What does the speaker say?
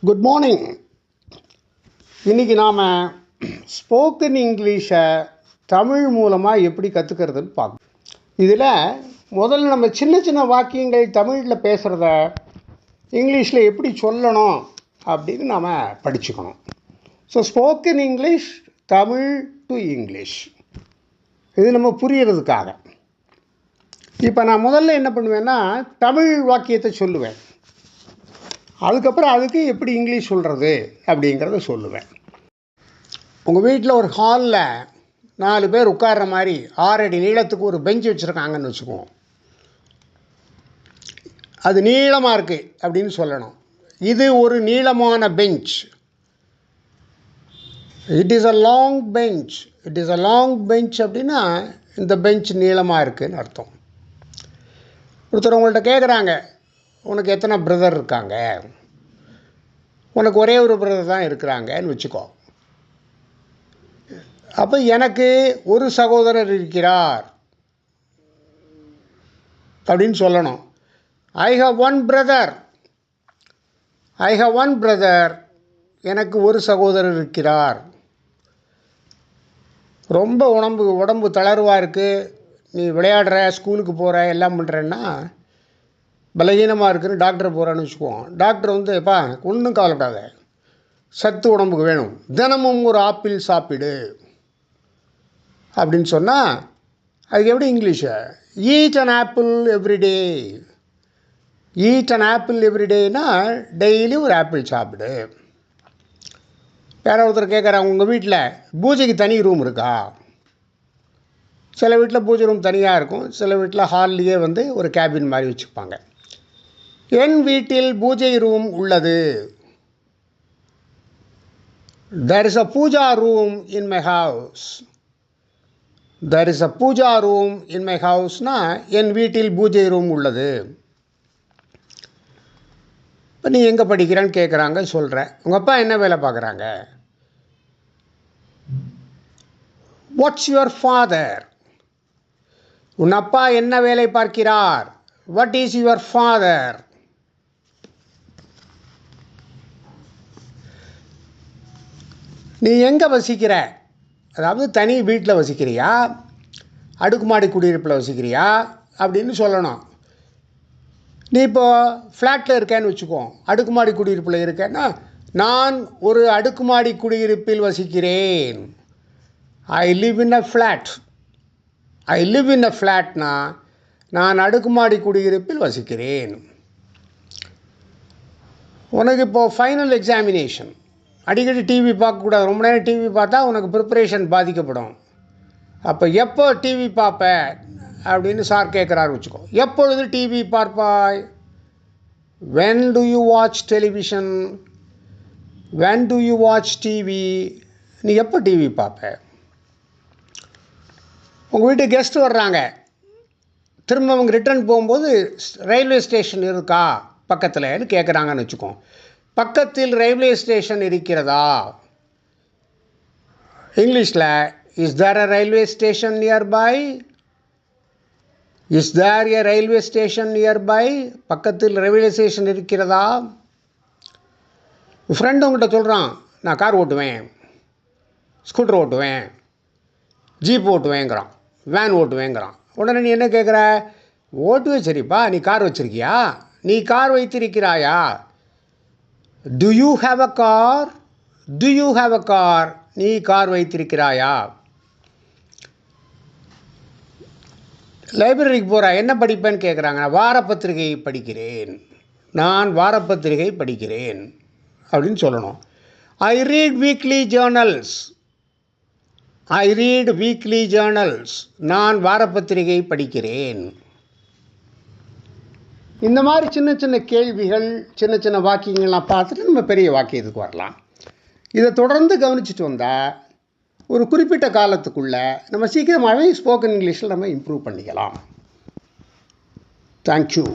Good morning. இன்றைக்கி நாம் spoken இங்கிலீஷை தமிழ் மூலமாக எப்படி கற்றுக்கிறதுன்னு பார்க்கணும். இதில் முதல்ல நம்ம சின்ன சின்ன வாக்கியங்கள் தமிழில் பேசுகிறத இங்கிலீஷில் எப்படி சொல்லணும் அப்படின்னு நாம் படிச்சுக்கணும். So spoken English Tamil to English இது நம்ம புரியறதுக்காக. இப்போ நான் முதல்ல என்ன பண்ணுவேன்னா தமிழ் வாக்கியத்தை சொல்லுவேன், அதுக்கப்புறம் அதுக்கு எப்படி இங்கிலீஷ் சொல்கிறது அப்படிங்கிறத சொல்லுவேன். உங்கள் வீட்டில் ஒரு ஹாலில் 4 பேர் உட்கார்ற மாதிரி 6 அடி நீளத்துக்கு ஒரு பெஞ்ச் வச்சுருக்காங்கன்னு வச்சுக்குவோம். அது நீளமாக இருக்குது அப்படின்னு சொல்லணும். இது ஒரு நீளமான bench. It is a long bench. It is a long bench அப்படின்னா இந்த பெஞ்ச் நீளமாக இருக்குதுன்னு அர்த்தம். ஒருத்தர் உங்கள்கிட்ட கேட்குறாங்க, உனக்கு எத்தனை பிரதர் இருக்காங்க? உனக்கு ஒரே ஒரு பிரதர் தான் இருக்கிறாங்கன்னு வச்சுக்கோ. அப்போ எனக்கு ஒரு சகோதரர் இருக்கிறார் அப்படின்னு சொல்லணும். I have one brother. I have one brother. எனக்கு ஒரு சகோதரர் இருக்கிறார். ரொம்ப உடம்பு தளர்வாக இருக்குது, நீ விளையாடுற, ஸ்கூலுக்கு போகிற, எல்லாம் பண்ணுறேன்னா பலகீனமாக இருக்குதுன்னு டாக்டர் போகிறான்னு வச்சுக்குவோம். டாக்டர் எப்பா ஒன்றும் கவலைப்படாத, சத்து உடம்புக்கு வேணும், தினமும் ஒரு ஆப்பிள் சாப்பிடு அப்படின்னு சொன்னால் அதுக்கு எப்படி English? Eat an apple everyday. Eat an apple எவ்ரிடேனா டெய்லி ஒரு ஆப்பிள் சாப்பிடு. வேறு ஒருத்தர் கேட்குறாங்க, உங்கள் வீட்டில் பூஜைக்கு தனி ரூம் இருக்கா? சில வீட்டில் பூஜை ரூம் தனியாக இருக்கும், சில வீட்டில் ஹால்லேயே ஒரு கேபின் மாதிரி வச்சுப்பாங்க. என் வீட்டில் பூஜை ரூம் உள்ளது. There is a puja room in my house. There is a puja room in my house னா என் வீட்டில் பூஜை ரூம் உள்ளது. இப்போ நீ எங்கே படிக்கிறேன்னு கேட்குறாங்க, சொல்கிறேன். உங்கள் அப்பா என்ன வேலை பார்க்குறாங்க? What's your father? உன் அப்பா என்ன வேலை பார்க்கிறார்? What is your father? நீ எங்கே வசிக்கிற? அதாவது தனி வீட்டில் வசிக்கிறியா, அடுக்குமாடி குடியிருப்பில் வசிக்கிறியா அப்படின்னு சொல்லணும். நீ இப்போது ஃப்ளாட்டில் இருக்கேன்னு வச்சுக்கோ, அடுக்குமாடி குடியிருப்பில் இருக்கேன்னா நான் ஒரு அடுக்குமாடி குடியிருப்பில் வசிக்கிறேன். I live in a flat. I live in a ஃப்ளாட்னா நான் அடுக்குமாடி குடியிருப்பில் வசிக்கிறேன். உனக்கு இப்போது ஃபைனல் எக்ஸாமினேஷன். அடிக்கடி டிவி பார்க்கக்கூடாது. ரொம்ப நேரம் டிவி பார்த்தா உனக்கு ப்ரிப்பரேஷன் பாதிக்கப்படும். அப்போ எப்போ டிவி பார்ப்ப அப்படின்னு சார் கேட்குறாரு வச்சுக்கோ. எப்பொழுது TV பார்ப்பாய்? when do you watch television? when do you watch TV? நீ எப்போ டிவி பார்ப்ப? உங்கள் வீட்டுக்கு கெஸ்ட் வர்றாங்க, திரும்ப அவங்க ரிட்டர்ன் போகும்போது ரயில்வே ஸ்டேஷன் இருக்கா பக்கத்தில்னு கேட்குறாங்கன்னு வச்சுக்கோ. பக்கத்தில் ரயில்வே ஸ்டேஷன் இருக்கிறதா? இங்கிலீஷில் is there a railway station nearby? Is there a railway station nearby? பக்கத்தில் ரயில்வே ஸ்டேஷன் இருக்கிறதா? ஃப்ரெண்டு உங்கள்கிட்ட சொல்கிறான், நான் கார் ஓட்டுவேன், ஸ்கூட்டர் ஓட்டுவேன், ஜீப் ஓட்டுவேங்கிறான், வேன் ஓட்டுவேங்கிறான். உடனே நீ என்ன கேட்குற? ஓட்டுவே சரிப்பா, நீ கார் வச்சுருக்கியா? நீ car வைத்திருக்கிறாயா? Do you have a car? Do you have a car? நீ கார் வைத்திருக்கிறாயா? லைப்ரரிக்கு போகிறா, என்ன படிப்பேன்னு கேட்குறாங்க. நான் வாரப்பத்திரிகை படிக்கிறேன், நான் வாரப்பத்திரிகை படிக்கிறேன் அப்படின்னு சொல்லணும். ஐ ரீட் வீக்லி ஜேர்னல்ஸ். ஐ ரீட் வீக்லி ஜேர்னல்ஸ். நான் வாரப்பத்திரிகை படிக்கிறேன். இந்த மாதிரி சின்ன சின்ன கேள்விகள், சின்ன சின்ன வாக்கியங்கள்லாம் பார்த்துட்டு நம்ம பெரிய வாக்கியத்துக்கு வரலாம். இதை தொடர்ந்து கவனிச்சுட்டு வந்தால் ஒரு குறிப்பிட்ட காலத்துக்குள்ளே நம்ம சீக்கிரமாகவே ஸ்போக்கன் இங்கிலீஷில் நம்ம இம்ப்ரூவ் பண்ணிக்கலாம். தேங்க்யூ.